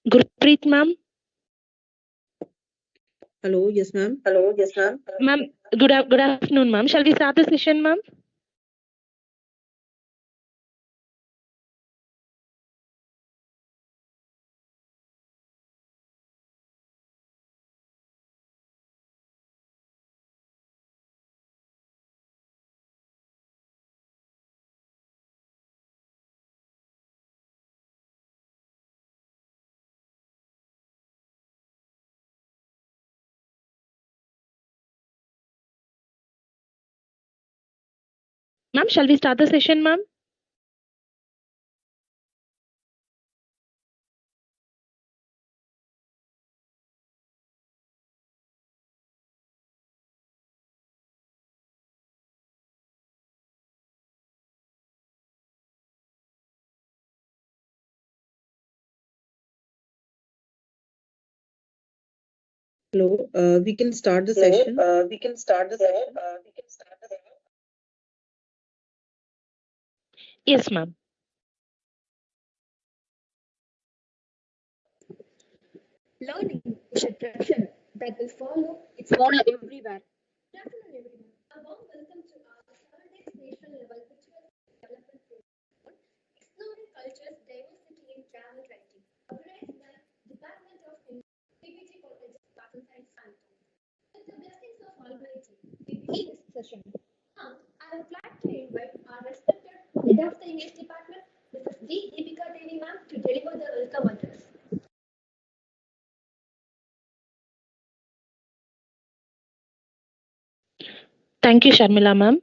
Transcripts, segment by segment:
Gurpreet ma'am. Hello, yes ma'am. Ma'am, good afternoon, ma'am. Shall we start the session, ma'am? Ma'am, shall we start the session, ma'am? Hello, we can start the session. Yes, ma'am. Learning is a tradition that will follow its owner everywhere. Good afternoon, everyone. A warm welcome to our 7 days national level virtual development program, exploring cultures, diversity in travel writing, organized by Department of PPG College, Art and Science, Bangalore. With the blessings of Almighty, we begin this session. Now, I would like to invite our respected head of the English department, Mrs. D. Deepika Devi ma'am, to deliver the welcome address. Thank you, Sharmila ma'am.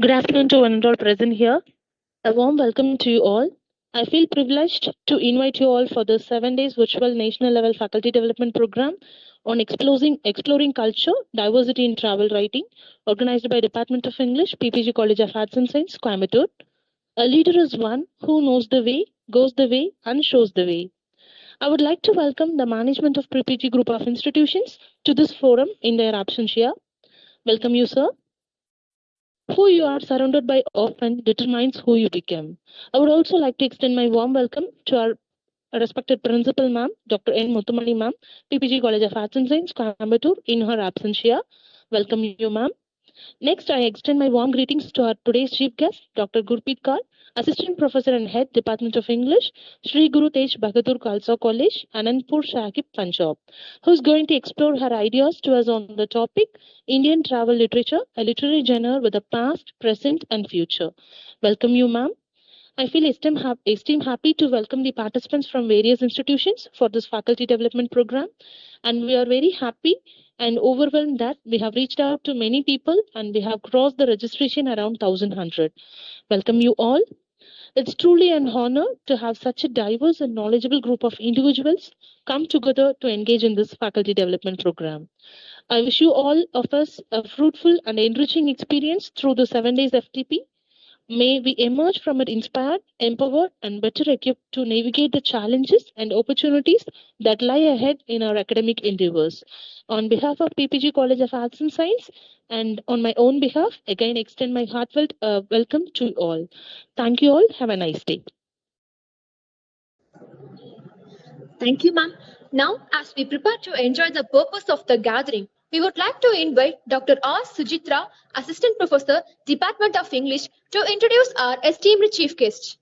Good afternoon to one and all present here. A warm welcome to you all. I feel privileged to invite you all for the 7 days virtual national level faculty development program on exploring culture, diversity in travel writing, organized by Department of English, PPG College of Arts and Science, Coimbatore. A leader is one who knows the way, goes the way, and shows the way. I would like to welcome the management of PPG Group of Institutions to this forum in their absentia. Welcome you, sir. Who you are surrounded by often determines who you become. I would also like to extend my warm welcome to our respected principal, ma'am, Dr. N. Muthamani, ma'am, PPG College of Arts and Science, Coimbatore, in her absentia. Welcome you, ma'am. Next, I extend my warm greetings to our today's chief guest, Dr. Gurpreet Kaur, Assistant Professor and Head, Department of English, Sri Guru Tej Bahadur Khalsa College, Anandpur Sahib, Punjab, who is going to explore her ideas to us on the topic Indian Travel Literature, a literary genre with a past, present, and future. Welcome you, ma'am. I feel esteemed happy to welcome the participants from various institutions for this faculty development program. And we are very happy and overwhelmed that we have reached out to many people and we have crossed the registration around 1100. Welcome you all. It's truly an honor to have such a diverse and knowledgeable group of individuals come together to engage in this faculty development program. I wish you all of us a fruitful and enriching experience through the 7 days FTP. May we emerge from it inspired, empowered, and better equipped to navigate the challenges and opportunities that lie ahead in our academic endeavors. On behalf of PPG College of Arts and Science, and on my own behalf, again extend my heartfelt welcome to all. Thank you all. Have a nice day. Thank you, ma'am. Now, as we prepare to enjoy the purpose of the gathering, we would like to invite Dr. R. Sujitra, Assistant Professor, Department of English, to introduce our esteemed chief guest.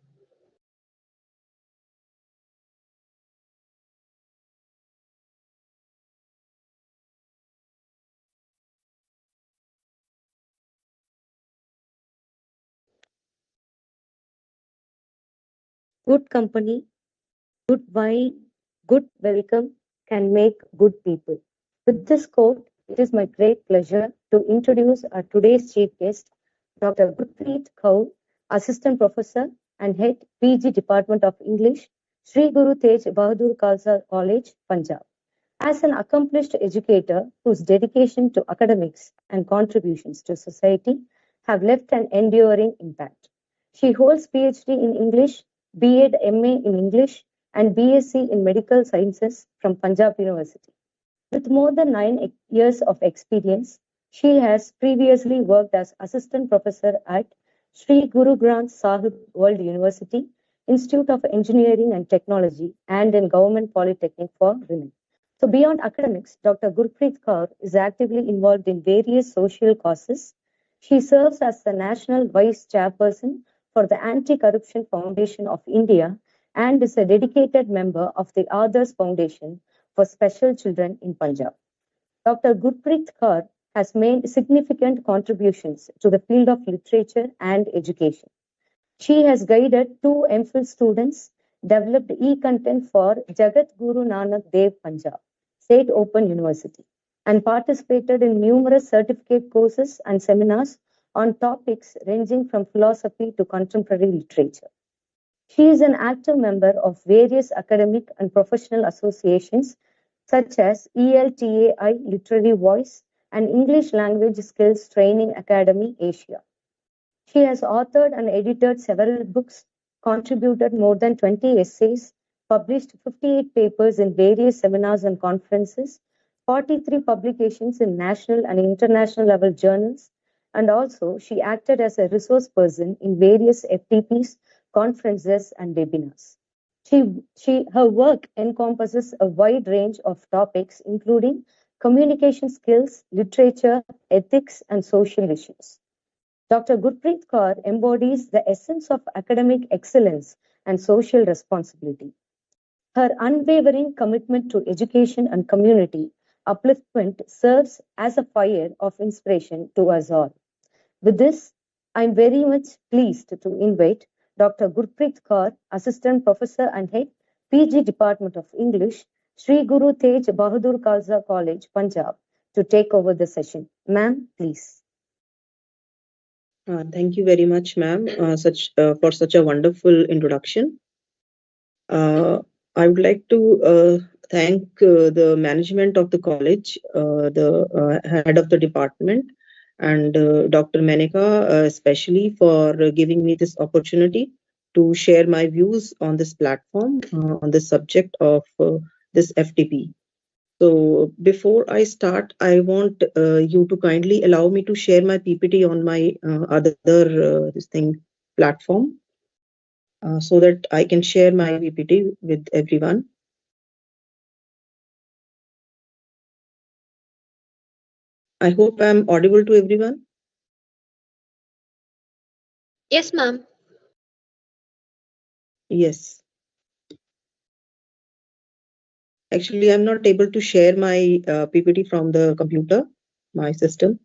Good company, good wine, good welcome can make good people. With this quote, it is my great pleasure to introduce our today's chief guest, Dr. Gurpreet Kaur, Assistant Professor and Head PG Department of English, Sri Guru Tej Bahadur Khalsa College, Punjab. As an accomplished educator whose dedication to academics and contributions to society have left an enduring impact. She holds PhD in English, B.Ed. MA in English, and BSc in Medical Sciences from Punjab University. With more than 9 years of experience, she has previously worked as assistant professor at Sri Guru Granth Sahib World University, Institute of Engineering and Technology, and in Government Polytechnic for Women. So beyond academics, Dr. Gurpreet Kaur is actively involved in various social causes. She serves as the National Vice Chairperson for the Anti-Corruption Foundation of India and is a dedicated member of the Others Foundation for Special Children in Punjab. Dr. Gurpreet Kaur has made significant contributions to the field of literature and education. She has guided two MPhil students, developed e-content for Jagat Guru Nanak Dev Punjab State Open University, and participated in numerous certificate courses and seminars on topics ranging from philosophy to contemporary literature. She is an active member of various academic and professional associations such as ELTAI Literary Voice and English Language Skills Training Academy Asia. She has authored and edited several books, contributed more than 20 essays, published 58 papers in various seminars and conferences, 43 publications in national and international level journals, and also she acted as a resource person in various FDPs, conferences, and webinars. Her work encompasses a wide range of topics, including communication skills, literature, ethics, and social issues. Dr. Gurpreet Kaur embodies the essence of academic excellence and social responsibility. Her unwavering commitment to education and community upliftment serves as a fire of inspiration to us all. With this, I am very much pleased to invite Dr. Gurpreet Kaur, Assistant Professor and Head, PG Department of English, Sri Guru Tej Bahadur Khalsa College, Punjab, to take over the session. Ma'am, please. Thank you very much, ma'am, for such a wonderful introduction. I would like to thank the management of the college, the head of the department, and Dr. Meneka, especially for giving me this opportunity to share my views on this platform, on the subject of this FDP. So before I start, I want you to kindly allow me to share my PPT on my other platform, so that I can share my PPT with everyone. I hope I'm audible to everyone. Yes, ma'am. Yes. Actually, I'm not able to share my PPT from the computer, my system.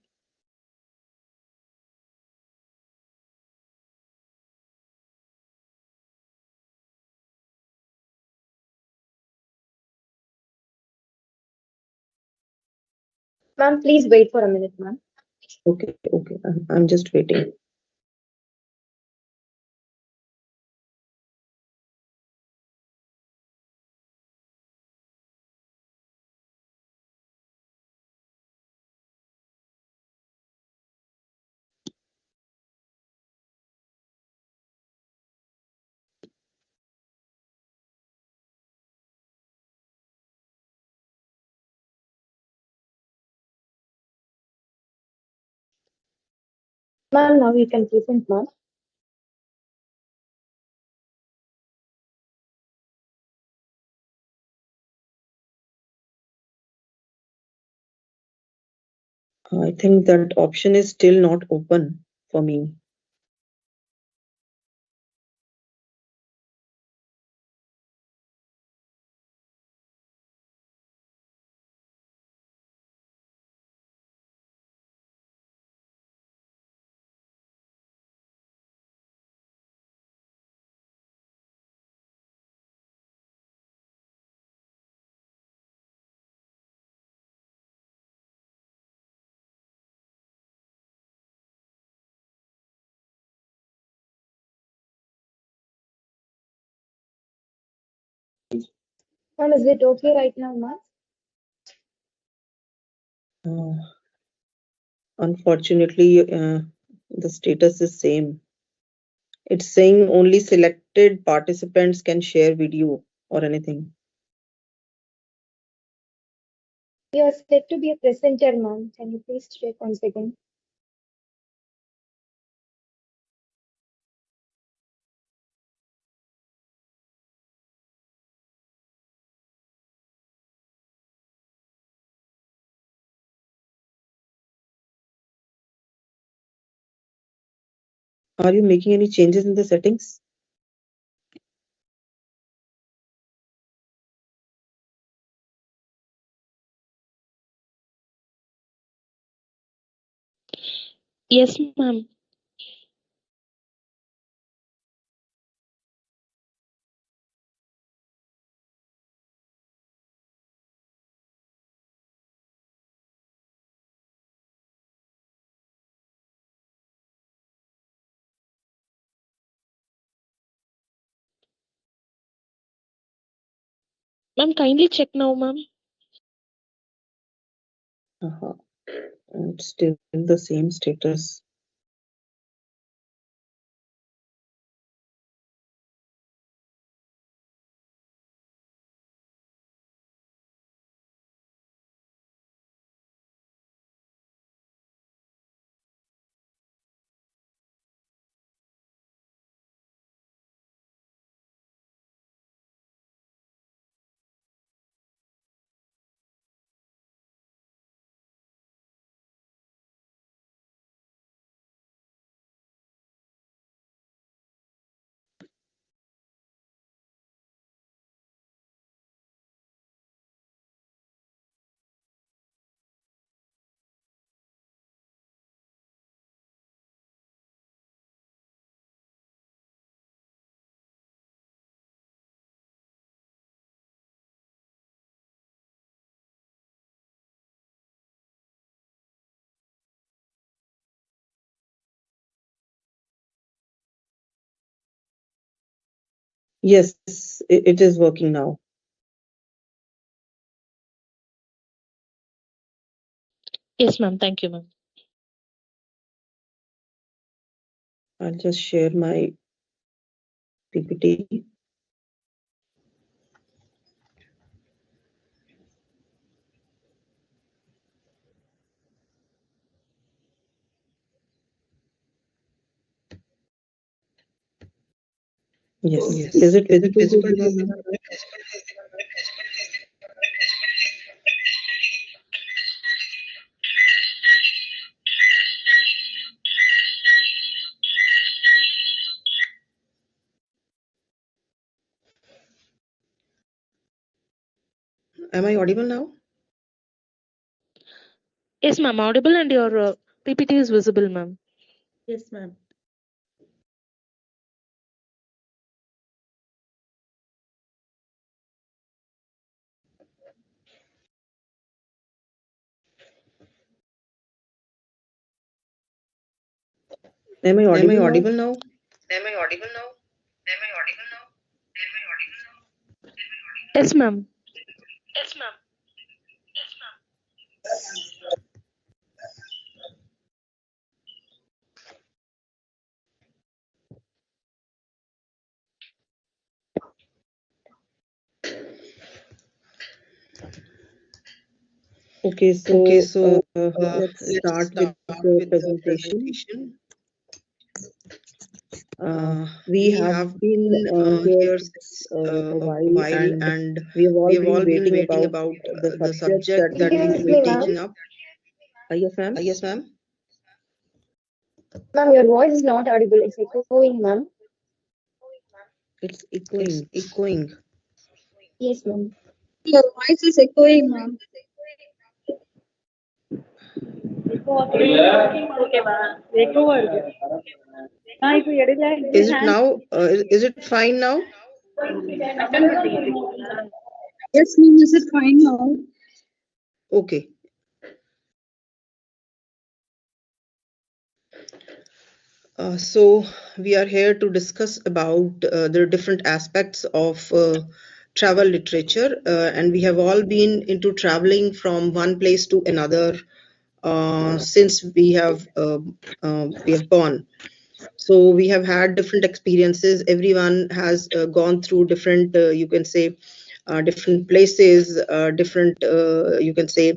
Ma'am, please wait for a minute, ma'am. Okay. I'm just waiting. Ma'am, now you can present, ma'am. I think that option is still not open for me. Ma'am, is it okay right now, ma'am? Unfortunately, the status is same. It's saying only selected participants can share video or anything. You are set to be a presenter, ma'am. Can you please check once again? Are you making any changes in the settings? Yes, ma'am. Ma'am, kindly check now, ma'am. It's still the same status. Yes, it is working now. Yes, ma'am. Thank you, ma'am. I'll just share my PPT. Yes. Is it visible to everyone? Am I audible now? Yes, ma'am. Audible and your PPT is visible, ma'am. Yes, ma'am. Am I audible now? Yes, ma'am. Okay, so let's start with the presentation. We have been here since a while, and we have all been waiting about the subject that we will be taking up. Yes, ma'am. Ma'am, your voice is not audible. It's echoing, ma'am. It's echoing. Yes, ma'am. Your voice is echoing, ma'am. Is it now? Is it fine now? Yes, ma'am. Is it fine now? Okay. So we are here to discuss about the different aspects of travel literature, and we have all been into traveling from one place to another since we have born. So we have had different experiences. Everyone has gone through different, you can say, different places, different, you can say,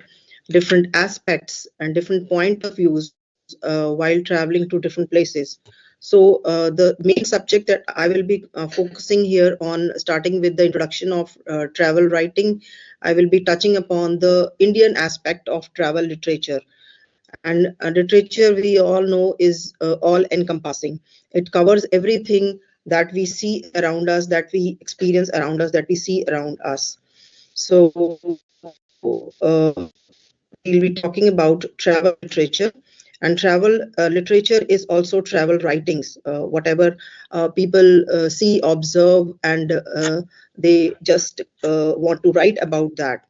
different aspects and different point of views while traveling to different places. So the main subject that I will be focusing here on, starting with the introduction of travel writing, I will be touching upon the Indian aspect of travel literature. And literature, we all know, is all encompassing. It covers everything that we see around us, that we experience around us, that we see around us. So we'll be talking about travel literature. And travel literature is also travel writings, whatever people see, observe, and they just want to write about that.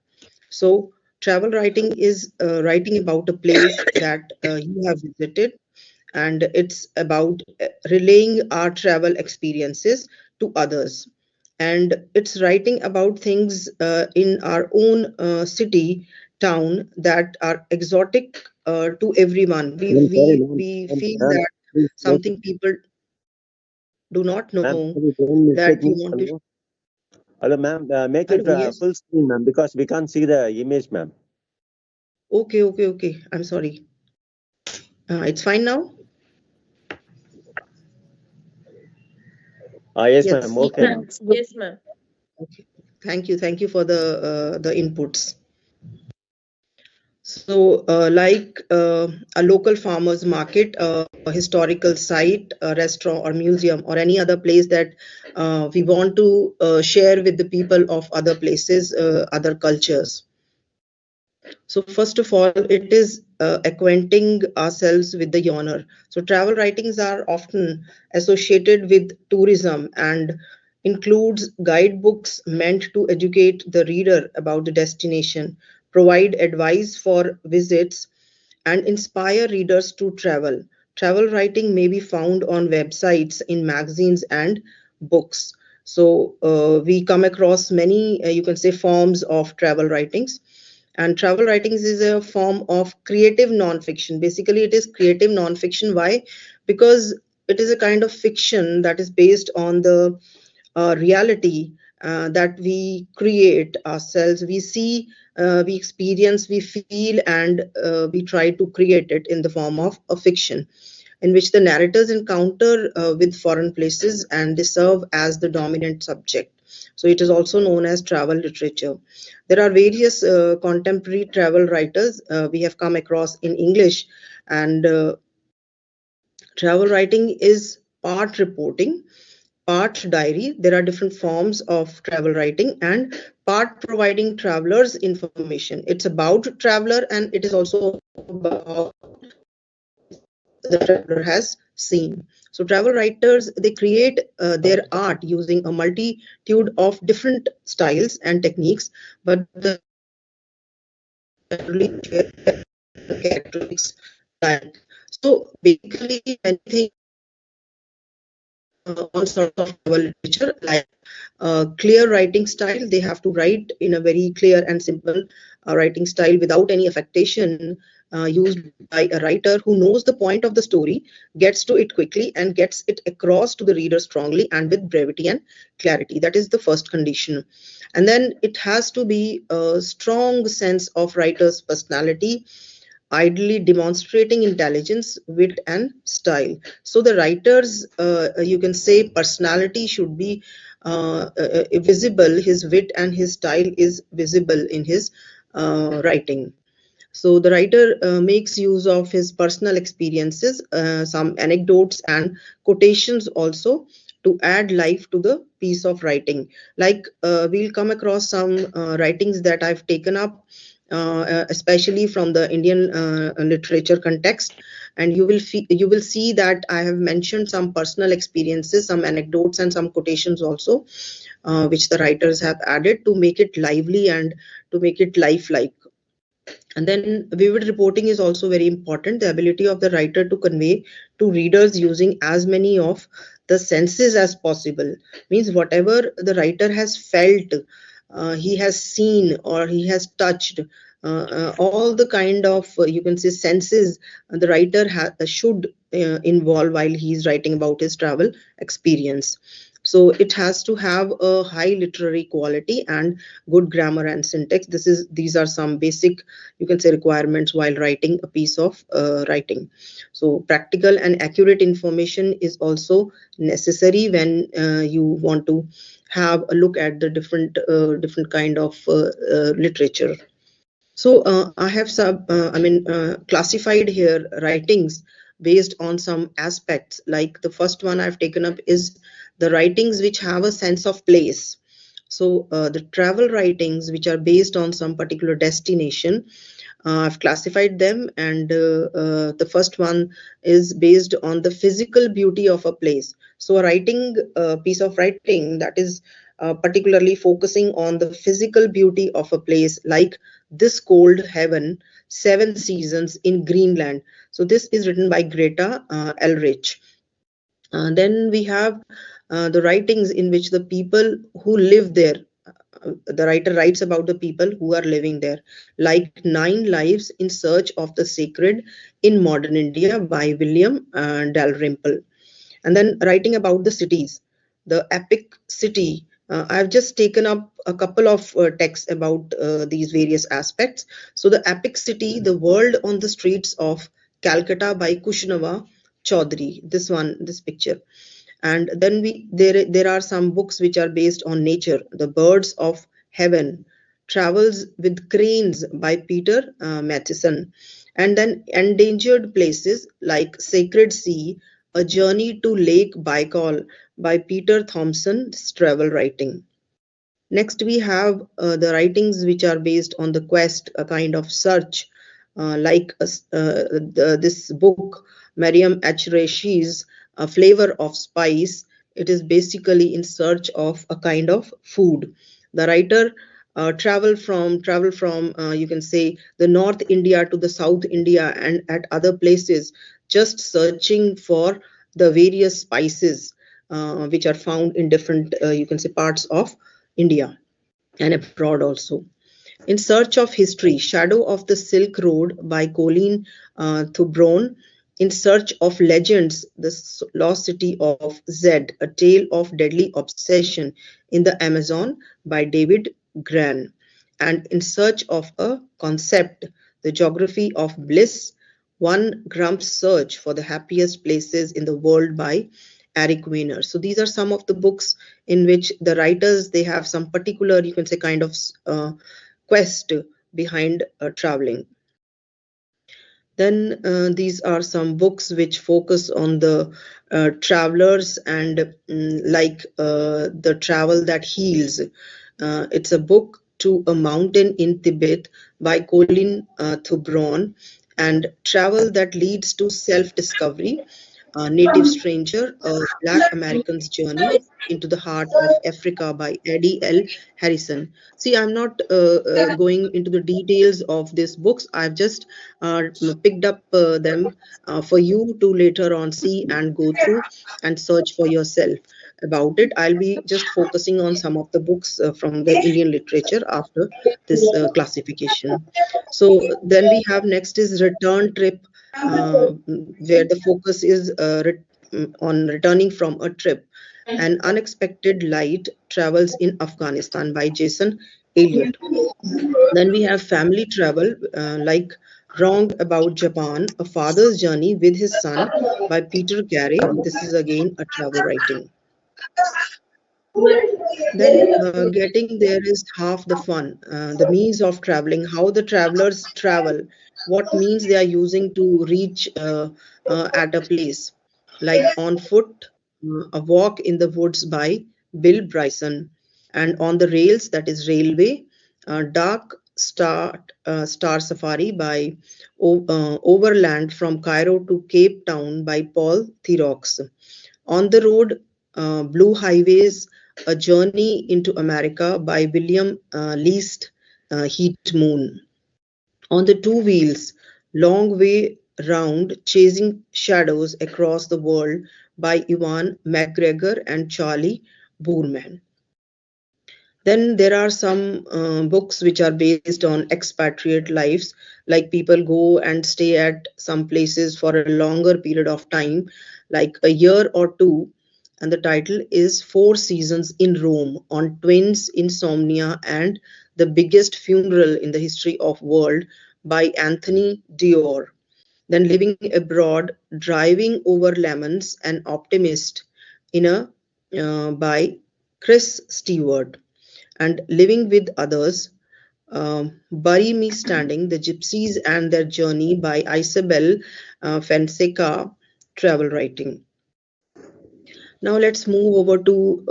So travel writing is writing about a place that you have visited, and it's about relaying our travel experiences to others. And it's writing about things in our own city, town, that are exotic to everyone. We Ma'am, sorry, we ma'am. we Ma'am, feel ma'am, that please make it. something people do not Ma'am, know, sorry, don't that mistake you me. want to. Hello, hello, ma'am. Make it Hello, yes. full screen, ma'am, because we can't see the image, ma'am. Okay. I'm sorry. It's fine now. Yes, Yes. ma'am. Okay, ma'am. Yes, ma'am. Okay. Thank you for the inputs. So, like a local farmer's market, a historical site, a restaurant or museum, or any other place that we want to share with the people of other places, other cultures. So first of all, it is acquainting ourselves with the owner. So travel writings are often associated with tourism and includes guidebooks meant to educate the reader about the destination, provide advice for visits, and inspire readers to travel. Travel writing may be found on websites, in magazines, and books. So we come across many, you can say, forms of travel writings. And travel writings is a form of creative nonfiction. Basically, it is creative nonfiction. Why? Because it is a kind of fiction that is based on the reality that we create ourselves. We see, we experience, we feel, and we try to create it in the form of a fiction, in which the narrators encounter with foreign places and they serve as the dominant subject. So it is also known as travel literature. There are various contemporary travel writers we have come across in English, and travel writing is part reporting, part diary. There are different forms of travel writing, and part providing travelers information. It's about traveler, and it is also about the traveler has seen. So travel writers, they create their art using a multitude of different styles and techniques, but the generally share characteristics like. So basically, many things on sort of travel literature, like clear writing style. They have to write in a very clear and simple writing style without any affectation, used by a writer who knows the point of the story, gets to it quickly, and gets it across to the reader strongly and with brevity and clarity. That is the first condition. And then it has to be a strong sense of writer's personality, ideally demonstrating intelligence, wit, and style. So the writer's, you can say, personality should be visible. His wit and his style is visible in his writing. So the writer makes use of his personal experiences, some anecdotes and quotations also, to add life to the piece of writing. Like we'll come across some writings that I've taken up, especially from the Indian literature context, and you will see that I have mentioned some personal experiences, some anecdotes, and some quotations also, which the writers have added to make it lively and to make it lifelike. And then vivid reporting is also very important. The ability of the writer to convey to readers using as many of the senses as possible. Means whatever the writer has felt, he has seen, or he has touched, all the kind of, you can say, senses the writer should involve while he's writing about his travel experience. So it has to have a high literary quality and good grammar and syntax. These are some basic, you can say, requirements while writing a piece of writing. So practical and accurate information is also necessary when you want to have a look at the different kind of literature. So I have classified here writings based on some aspects. Like the first one I've taken up is the writings which have a sense of place. So the travel writings which are based on some particular destination, I've classified them, and the first one is based on the physical beauty of a place. So a writing piece of writing that is particularly focusing on the physical beauty of a place, like This Cold Heaven, Seven Seasons in Greenland. So this is written by Greta Elrich. Then we have the writings in which the people who live there, the writer writes about the people who are living there, like Nine Lives in Search of the Sacred in Modern India by William Dalrymple. And then writing about the cities, the epic city. I've just taken up a couple of texts about these various aspects. So the epic city, the world on the streets of Calcutta by Kushnava Chaudhary. This picture. And then there are some books which are based on nature. The Birds of Heaven, Travels with Cranes by Peter Matheson. And then Endangered Places like Sacred Sea, A Journey to Lake Baikal by Peter Thompson's travel writing. Next, we have the writings which are based on the quest, a kind of search, this book, Mariam Achreshi's A Flavor of Spice. It is basically in search of a kind of food. The writer travel from you can say the North India to the South India and at other places, just searching for the various spices which are found in different you can say parts of India and abroad also. In Search of History, Shadow of the Silk Road by Colleen Thubron. In Search of Legends, The Lost City of Zed, A Tale of Deadly Obsession in the Amazon by David Gran. And In Search of a Concept, The Geography of Bliss, One Grump's Search for the Happiest Places in the World by Eric Weiner. So these are some of the books in which the writers, they have some particular, you can say, kind of quest behind traveling. Then these are some books which focus on the travelers and the travel that heals. It's a book To a Mountain in Tibet by Colin Thubron, and Travel That Leads to Self-Discovery, Native Stranger, A Black American's Journey into the Heart of Africa by Eddie L. Harrison. See, I'm not going into the details of these books. I've just picked up them for you to later on see and go through and search for yourself about it. I'll be just focusing on some of the books from the Indian literature after this classification. So then we have next is Return Trip, where the focus is on returning from a trip. An Unexpected Light Travels in Afghanistan by Jason Elliott. Then we have Family Travel, like Wrong About Japan, A Father's Journey with His Son by Peter Carey. This is again a travel writing. Then getting there is half the fun. The means of traveling, how the travelers travel, what means they are using to reach at a place, like On Foot, A Walk in the Woods by Bill Bryson, and On the Rails, that is Railway, Dark Star Safari by Overland from Cairo to Cape Town by Paul Theroux. On the Road, Blue Highways, A Journey into America by William Least Heat Moon. On the Two Wheels, Long Way Round, Chasing Shadows Across the World by Ivan McGregor and Charlie Boorman. Then there are some books which are based on expatriate lives, like people go and stay at some places for a longer period of time, like a year or two. And the title is Four Seasons in Rome, on Twins, Insomnia, and the Biggest Funeral in the History of World by Anthony Dior. Then Living Abroad, Driving Over Lemons, An Optimist by Chris Stewart. And Living with Others, Bury Me Standing, The Gypsies and Their Journey by Isabel Fonseca, travel writing. Now let's move over to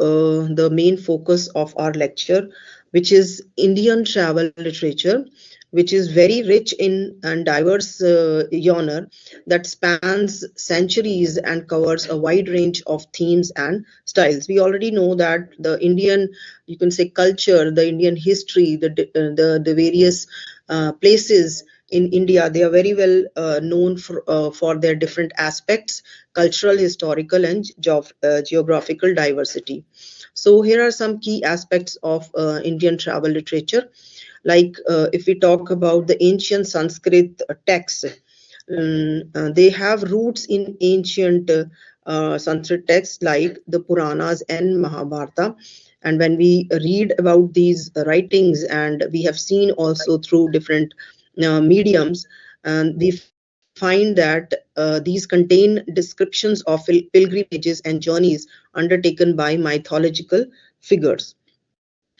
the main focus of our lecture, which is Indian travel literature, which is very rich in and diverse genre that spans centuries and covers a wide range of themes and styles. We already know that the Indian, you can say, culture, the Indian history, the various places in India, they are very well known for their different aspects, cultural, historical, and geographical diversity. So here are some key aspects of Indian travel literature. Like if we talk about the ancient Sanskrit texts, they have roots in ancient Sanskrit texts like the Puranas and Mahabharata. And when we read about these writings, and we have seen also through different mediums, and we find that these contain descriptions of pilgrimages and journeys undertaken by mythological figures.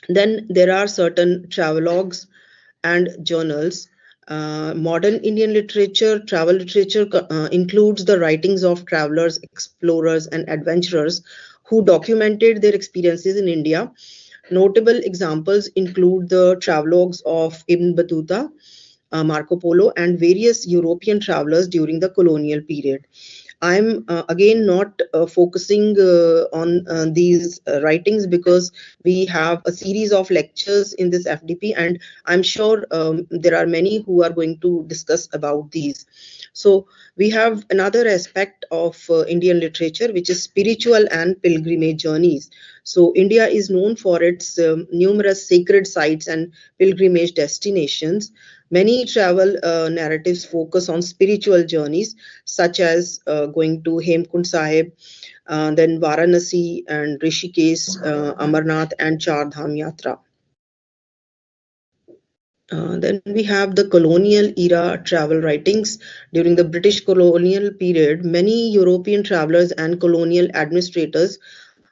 Then there are certain travelogues and journals. Modern Indian literature, travel literature includes the writings of travelers, explorers, and adventurers who documented their experiences in India. Notable examples include the travelogues of Ibn Battuta, Marco Polo, and various European travelers during the colonial period. I'm again not focusing on these writings because we have a series of lectures in this FDP, and I'm sure there are many who are going to discuss about these. So we have another aspect of Indian literature, which is spiritual and pilgrimage journeys. So India is known for its numerous sacred sites and pilgrimage destinations. Many travel narratives focus on spiritual journeys, such as going to Hemkund Sahib, then Varanasi and Rishikesh, Amarnath, and Char Dham Yatra. Then we have the colonial era travel writings. During the British colonial period, many European travelers and colonial administrators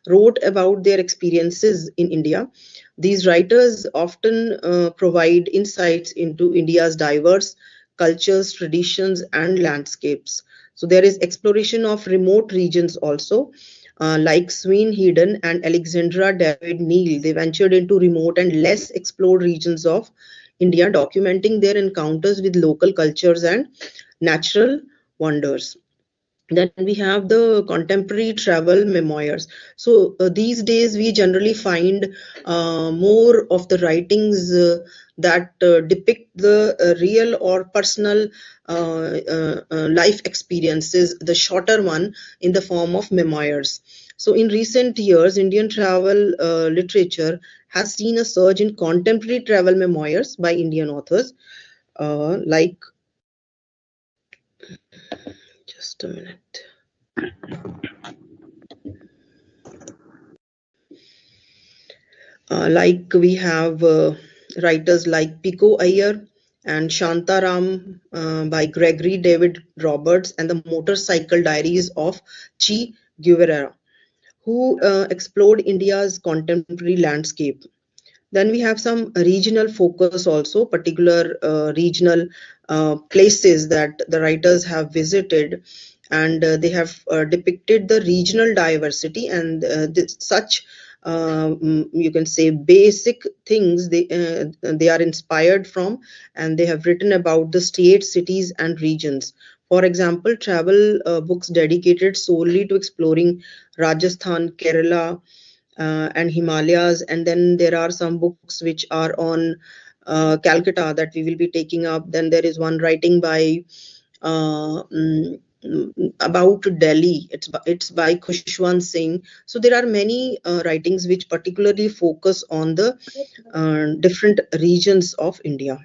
wrote about their experiences in India. These writers often provide insights into India's diverse cultures, traditions, and landscapes. So there is exploration of remote regions also. Like Sween Hedon and Alexandra David Neal, they ventured into remote and less explored regions of India, documenting their encounters with local cultures and natural wonders. Then we have the contemporary travel memoirs. So these days we generally find more of the writings that depict the real or personal life experiences, the shorter one in the form of memoirs. So in recent years, Indian travel literature has seen a surge in contemporary travel memoirs by Indian authors, like, just a minute. Like we have writers like Pico Iyer and Shantaram by Gregory David Roberts, and the Motorcycle Diaries of Che Guevara, who explored India's contemporary landscape. Then we have some regional focus also, particular regional places that the writers have visited, and they have depicted the regional diversity and such you can say basic things they are inspired from, and they have written about the states, cities, and regions. For example, travel books dedicated solely to exploring Rajasthan, Kerala, and Himalayas. And then there are some books which are on Calcutta that we will be taking up. Then there is one writing by about Delhi. It's by Khushwant Singh. So there are many writings which particularly focus on the different regions of India.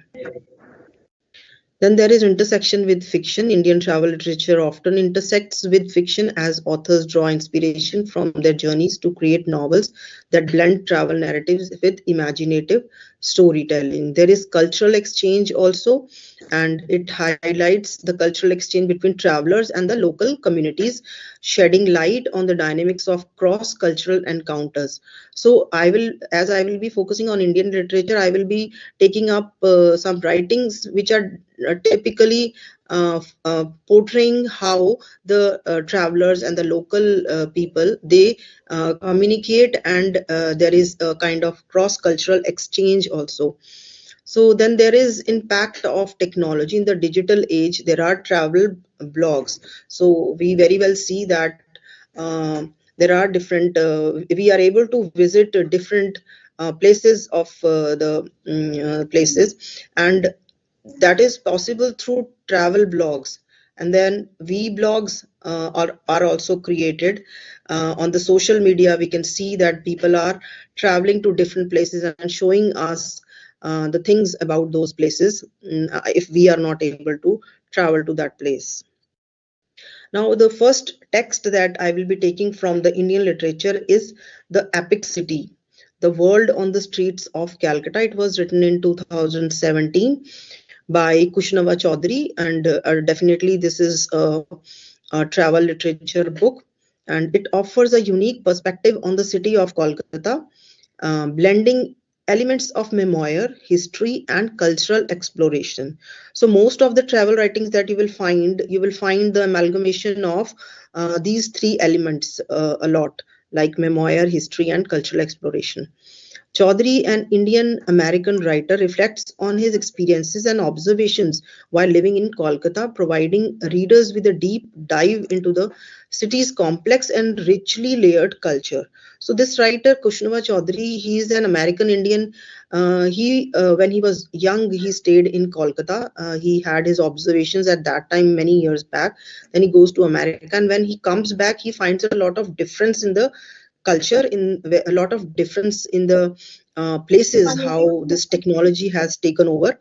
Then there is intersection with fiction. Indian travel literature often intersects with fiction as authors draw inspiration from their journeys to create novels that blend travel narratives with imaginative storytelling. There is cultural exchange also, and it highlights the cultural exchange between travelers and the local communities, shedding light on the dynamics of cross-cultural encounters. So as I will be focusing on Indian literature, I will be taking up some writings which are typically portraying how the travelers and the local people, they communicate, and there is a kind of cross-cultural exchange also. So then there is impact of technology in the digital age. There are travel blogs. So we very well see that there are different, we are able to visit different places of the places, and that is possible through travel blogs. And then vlogs are also created on the social media. We can see that people are traveling to different places and showing us the things about those places if we are not able to travel to that place. Now, the first text that I will be taking from the Indian literature is The Epic City, The World on the Streets of Calcutta. It was written in 2017 by Kushnava Chaudhary, and definitely this is a travel literature book, and it offers a unique perspective on the city of Kolkata, blending elements of memoir, history, and cultural exploration. So most of the travel writings that you will find the amalgamation of these three elements a lot, like memoir, history, and cultural exploration. Chaudhary, an Indian-American writer, reflects on his experiences and observations while living in Kolkata, providing readers with a deep dive into the city's complex and richly layered culture. So this writer, Kushnava Chaudhary, he is an American Indian. When he was young, he stayed in Kolkata. He had his observations at that time many years back. Then he goes to America, and when he comes back, he finds a lot of difference in the culture, in a lot of difference in the places, how this technology has taken over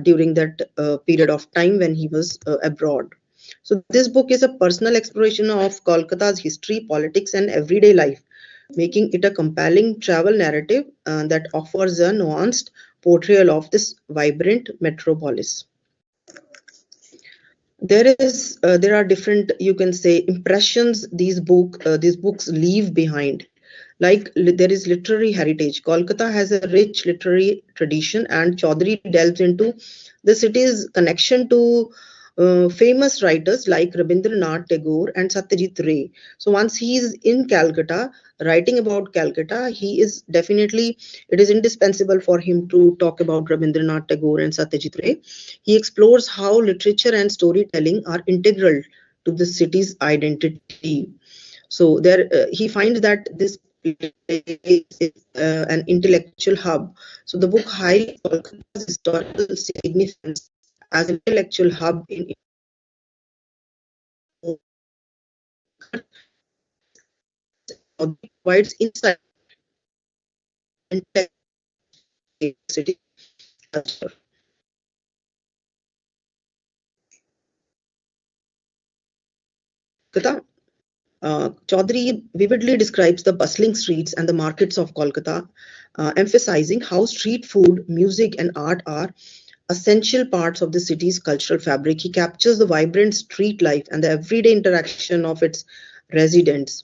during that period of time when he was abroad. So this book is a personal exploration of Kolkata's history, politics, and everyday life, making it a compelling travel narrative that offers a nuanced portrayal of this vibrant metropolis. There are different, you can say, impressions these books leave behind. Like there is literary heritage. Kolkata has a rich literary tradition, and Chaudhary delves into the city's connection to famous writers like Rabindranath Tagore and Satyajit Ray. So once he is in Calcutta, writing about Calcutta, it is indispensable for him to talk about Rabindranath Tagore and Satyajit Ray. He explores how literature and storytelling are integral to the city's identity. So he finds that this place is an intellectual hub. So the book highlights Kolkata's historical significance as an intellectual hub in provides insight into city culture. Kolkata. Chaudhary vividly describes the bustling streets and the markets of Kolkata, emphasizing how street food, music, and art are essential parts of the city's cultural fabric. He captures the vibrant street life and the everyday interaction of its residents.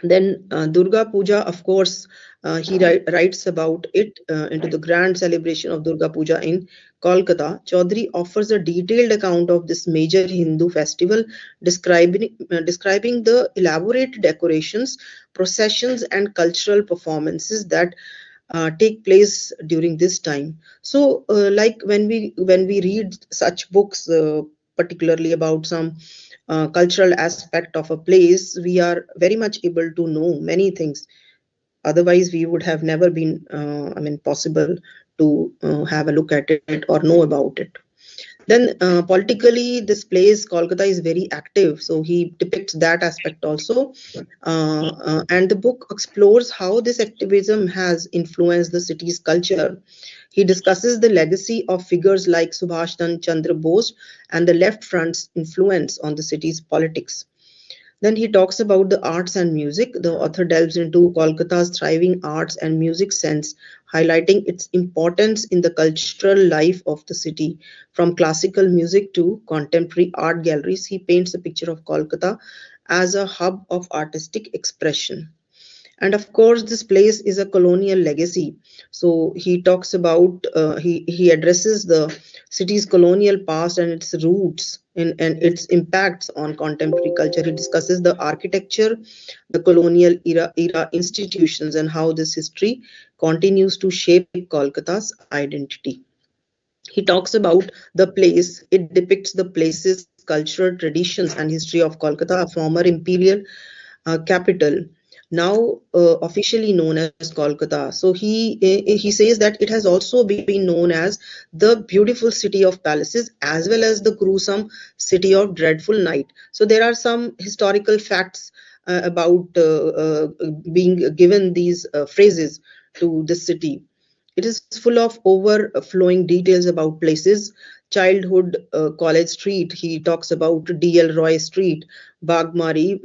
Then Durga Puja, of course, he writes about it into the grand celebration of Durga Puja in Kolkata. Chaudhary offers a detailed account of this major Hindu festival, describing the elaborate decorations, processions, and cultural performances that take place during this time. So, like when we read such books, particularly about some cultural aspect of a place, we are very much able to know many things. Otherwise, we would have never been, possible to have a look at it or know about it. Then politically, this place, Kolkata, is very active. So he depicts that aspect also. And the book explores how this activism has influenced the city's culture. He discusses the legacy of figures like Subhash Chandra Bose and the left front's influence on the city's politics. Then he talks about the arts and music. The author delves into Kolkata's thriving arts and music sense, highlighting its importance in the cultural life of the city. From classical music to contemporary art galleries, he paints a picture of Kolkata as a hub of artistic expression. And of course, this place is a colonial legacy. So he talks about he addresses the city's colonial past and its roots and its impacts on contemporary culture. He discusses the architecture, the colonial era institutions, and how this history continues to shape Kolkata's identity. He talks about the place. It depicts the place's cultural traditions and history of Kolkata, a former imperial capital, now officially known as Kolkata. So he says that it has also been known as the beautiful city of palaces as well as the gruesome city of dreadful night. So there are some historical facts about being given these phrases to this city. It is full of overflowing details about places. Childhood College Street, he talks about D.L. Roy Street, Bagmari,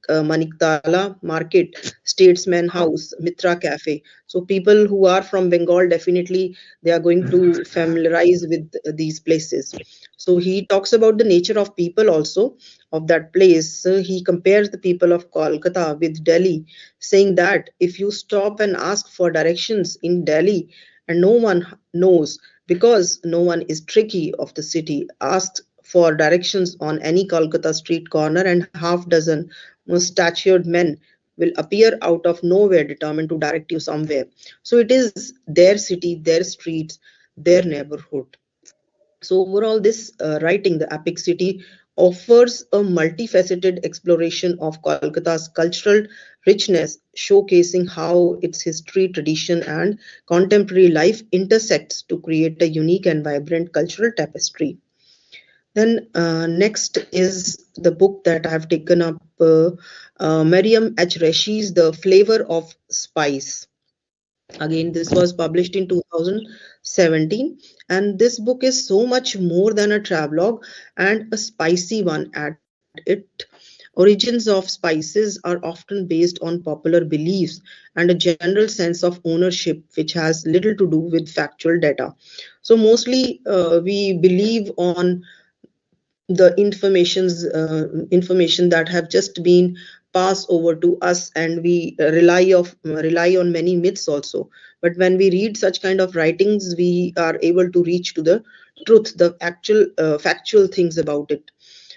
Maniktala Market, Statesman House, Mitra Cafe. So people who are from Bengal, definitely they are going to familiarize with these places. So he talks about the nature of people also of that place. He compares the people of Kolkata with Delhi, saying that if you stop and ask for directions in Delhi and no one knows because no one is tricky of the city, ask for directions on any Kolkata street corner and half dozen statured men will appear out of nowhere determined to direct you somewhere. So it is their city, their streets, their neighborhood. So overall, this writing, The Epic City, offers a multifaceted exploration of Kolkata's cultural richness, showcasing how its history, tradition, and contemporary life intersects to create a unique and vibrant cultural tapestry. Then next is the book that I have taken up, Mariam H. Reshi's The Flavor of Spice. Again, this was published in 2017, and this book is so much more than a travelogue and a spicy one at it. Origins of spices are often based on popular beliefs and a general sense of ownership, which has little to do with factual data. So, mostly we believe on the information that have just been passed over to us, and we rely on many myths also. But when we read such kind of writings, we are able to reach to the truth, the actual factual things about it.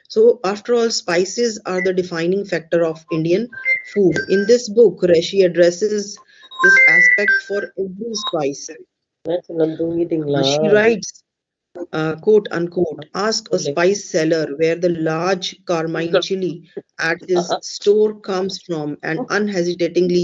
So after all, spices are the defining factor of Indian food. In this book, Reshi addresses this aspect for every spice. She writes, quote unquote, ask a spice seller where the large carmine chili at his store comes from and unhesitatingly